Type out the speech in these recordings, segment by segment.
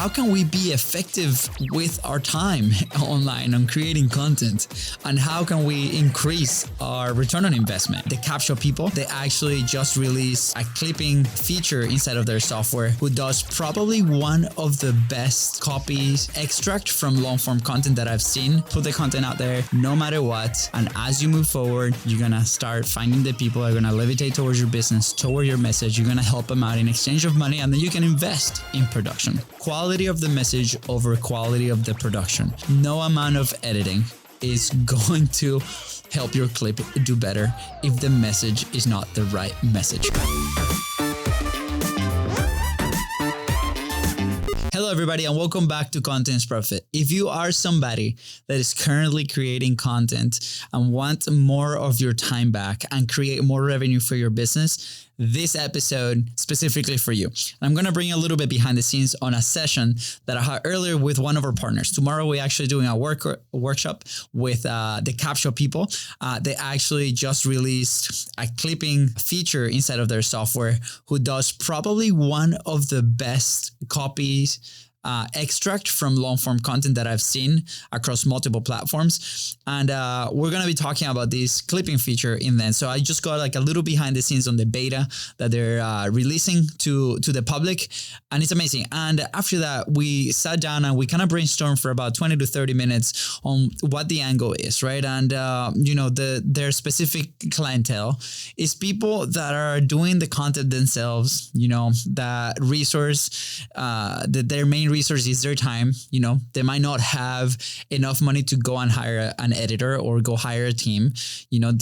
how can we be effective with our time online on creating content, and how can we increase our return on investment. The Capsho people, they actually just released a clipping feature inside of their software who does probably one of the best copies extract from long form content that I've seen. Put the content out there no matter what, and as you move forward, you're gonna start finding the people that are gonna levitate towards your business, toward your message. You're gonna help them out in exchange of money, and then you can invest in production. Quality of the message over quality of the production. No amount of editing is going to help your clip do better if the message is not the right message. Hello everybody, and welcome back to Content's Profit. If you are somebody that is currently creating content and want more of your time back and create more revenue for your business, this episode specifically for you. I'm going to bring you a little bit behind the scenes on a session that I had earlier with one of our partners. Tomorrow we're actually doing a workshop with the Capsho people. They actually just released a clipping feature inside of their software who does probably one of the best copies extract from long form content that I've seen across multiple platforms. And we're going to be talking about this clipping feature in then. So I just got like a little behind the scenes on the beta that they're releasing to the public, and it's amazing. And after that, we sat down and we kind of brainstormed for about 20 to 30 minutes on what the angle is, right? And, their specific clientele is people that are doing the content themselves, that resource, that their main resource is their time. They might not have enough money to go and hire an editor or go hire a team,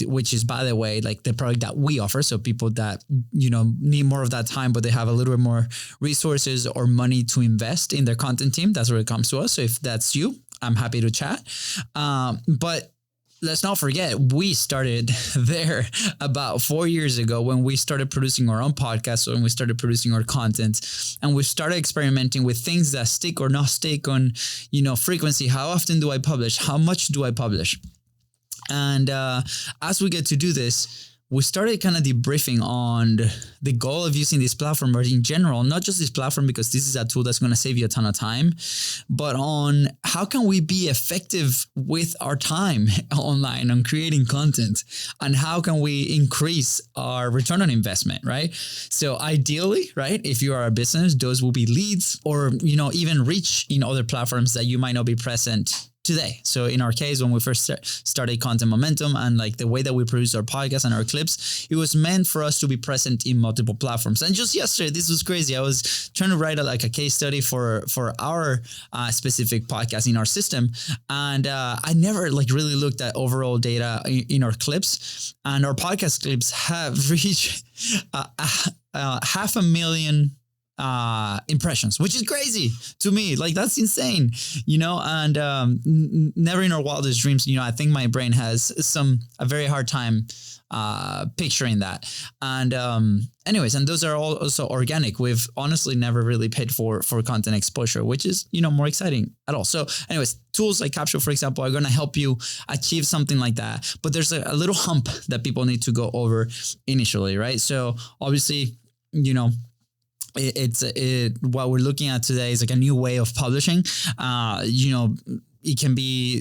which is, by the way, like the product that we offer. So people that, need more of that time, but they have a little bit more resources or money to invest in their content team. That's where it comes to us. So if that's you, I'm happy to chat. But let's not forget, we started there about 4 years ago when we started producing our own podcast, when we started producing our content, and we started experimenting with things that stick or not stick on, frequency. How often do I publish? How much do I publish? And as we get to do this, we started kind of debriefing on the goal of using this platform, or in general, not just this platform, because this is a tool that's going to save you a ton of time, but on how can we be effective with our time online on creating content, and how can we increase our return on investment, right? So ideally, right, if you are a business, those will be leads or, even reach in other platforms that you might not be present today. So in our case, when we first started Content Momentum and like the way that we produce our podcast and our clips, it was meant for us to be present in multiple platforms. And just yesterday, this was crazy. I was trying to write a case study for our specific podcast in our system. And I never really looked at overall data in our clips, and our podcast clips have reached 500,000 impressions, which is crazy to me. Like, that's insane, and never in our wildest dreams, I think my brain has a very hard time picturing that. And anyways, and those are all also organic. We've honestly never really paid for content exposure, which is, more exciting at all. So anyways, tools like Capsho, for example, are going to help you achieve something like that. But there's a little hump that people need to go over initially, right? So obviously, what we're looking at today is like a new way of publishing.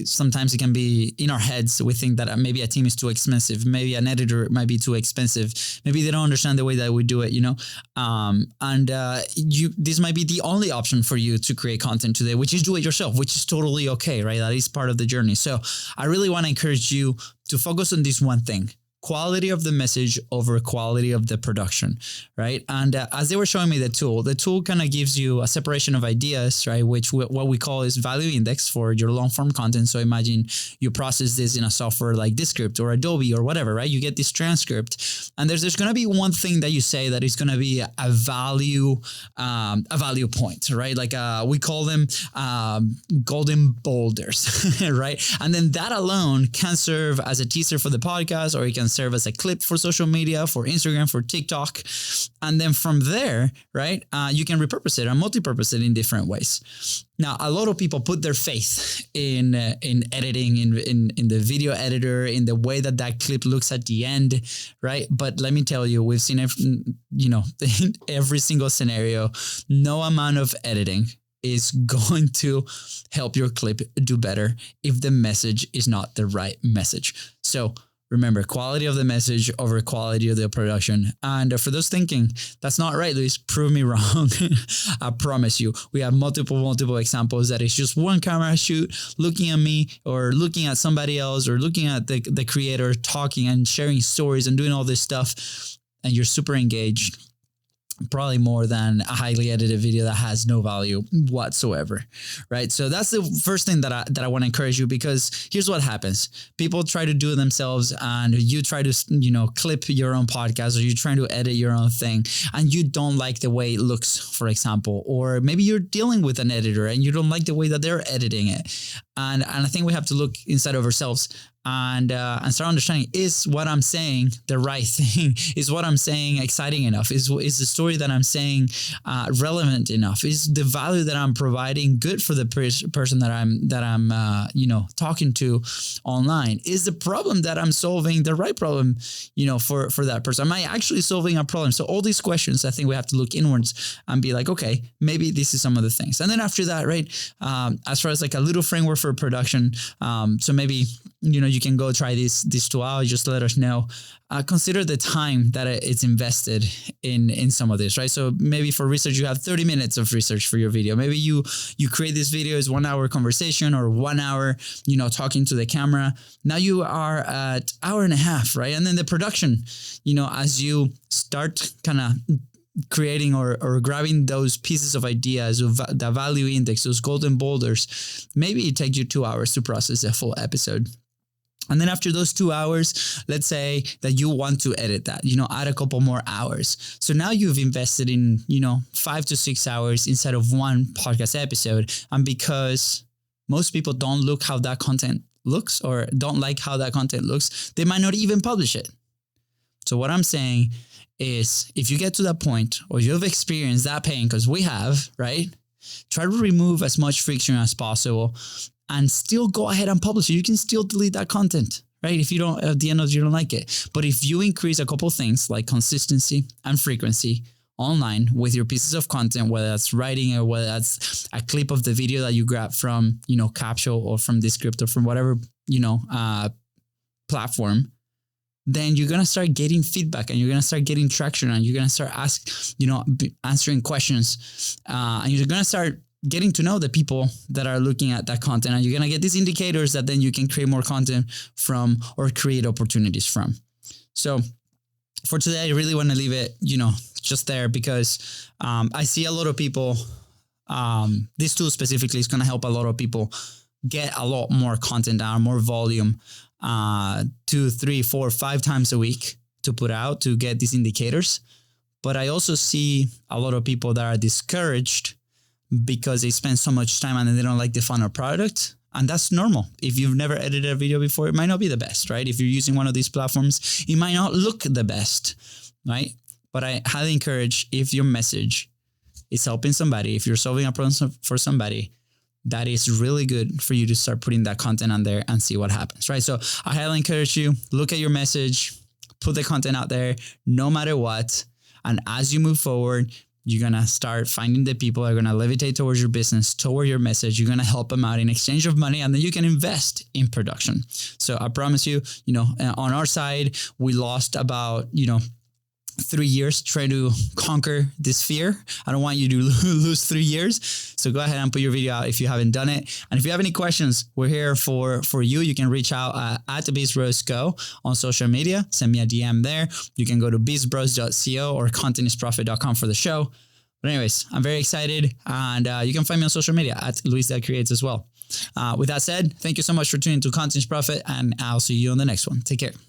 Sometimes it can be in our heads. We think that maybe a team is too expensive. Maybe an editor might be too expensive. Maybe they don't understand the way that we do it, this might be the only option for you to create content today, which is do it yourself, which is totally okay, right? That is part of the journey. So I really want to encourage you to focus on this one thing: quality of the message over quality of the production, right? And as they were showing me the tool kind of gives you a separation of ideas, right? Which what we call is value index for your long form content. So imagine you process this in a software like Descript or Adobe or whatever, right? You get this transcript, and there's going to be one thing that you say that is going to be a value point, right? Like we call them golden boulders, right? And then that alone can serve as a teaser for the podcast, or it can serve as a clip for social media, for Instagram, for TikTok. And then from there, right, you can repurpose it and multi-purpose it in different ways. Now, a lot of people put their faith in editing, in the video editor, in the way that clip looks at the end, right? But let me tell you, we've seen, in every single scenario, no amount of editing is going to help your clip do better if the message is not the right message. So remember, quality of the message over quality of the production. And for those thinking, that's not right, Luis, prove me wrong. I promise you, we have multiple examples that it's just one camera shoot, looking at me or looking at somebody else or looking at the creator talking and sharing stories and doing all this stuff. And you're super engaged, probably more than a highly edited video that has no value whatsoever, right? So that's the first thing that I want to encourage you, because here's what happens. People try to do it themselves, and you try to, clip your own podcast, or you're trying to edit your own thing and you don't like the way it looks, for example, or maybe you're dealing with an editor and you don't like the way that they're editing it. And I think we have to look inside of ourselves and start understanding, is what I'm saying the right thing? Is what I'm saying exciting enough? Is the story that I'm saying relevant enough? Is the value that I'm providing good for the person that I'm talking to online? Is the problem that I'm solving the right problem, for that person? Am I actually solving a problem? So all these questions, I think we have to look inwards and be like, okay, maybe this is some of the things. And then after that, right, as far as like a little framework for production, so maybe, you can go try these 2 hours, just let us know. Consider the time that it's invested in some of this, right? So maybe for research, you have 30 minutes of research for your video. Maybe you create this video as 1 hour conversation or 1 hour, talking to the camera. Now you are at hour and a half, right? And then the production, as you start kind of creating or grabbing those pieces of ideas of the value index, those golden boulders, maybe it takes you 2 hours to process a full episode. And then after those 2 hours, let's say that you want to edit that, add a couple more hours. So now you've invested in, 5 to 6 hours instead of one podcast episode. And because most people don't look how that content looks or don't like how that content looks, they might not even publish it. So what I'm saying is, if you get to that point or you've experienced that pain, because we have, right? Try to remove as much friction as possible and still go ahead and publish it. You can still delete that content, right? If you don't, at the end of it, you don't like it. But if you increase a couple things like consistency and frequency online with your pieces of content, whether that's writing or whether that's a clip of the video that you grab from, Capsho or from Descript or from whatever, platform, then you're going to start getting feedback and you're going to start getting traction and you're going to start answering questions. And you're going to start getting to know the people that are looking at that content, and you're going to get these indicators that then you can create more content from or create opportunities from. So for today, I really want to leave it, just there, because I see a lot of people, this tool specifically is going to help a lot of people get a lot more content out, more volume, 2, 3, 4, 5 times a week to put out to get these indicators. But I also see a lot of people that are discouraged because they spend so much time and then they don't like the final product. And that's normal. If you've never edited a video before, it might not be the best, right? If you're using one of these platforms, it might not look the best, right? But I highly encourage, if your message is helping somebody, if you're solving a problem for somebody, that is really good for you to start putting that content on there and see what happens, right? So I highly encourage you, look at your message, put the content out there no matter what. And as you move forward, you're going to start finding the people that are going to levitate towards your business, toward your message. You're going to help them out in exchange of money, and then you can invest in production. So I promise you, on our side, we lost about, 3 years trying to conquer this fear. I don't want you to lose 3 years. So go ahead and put your video out if you haven't done it. And if you have any questions, we're here for you. You can reach out at BizBrosGo on social media. Send me a DM there. You can go to bizbros.co or contentisprofit.com for the show. But anyways, I'm very excited. And you can find me on social media at Luis That Creates as well. With that said, thank you so much for tuning to Content is Profit, and I'll see you on the next one. Take care.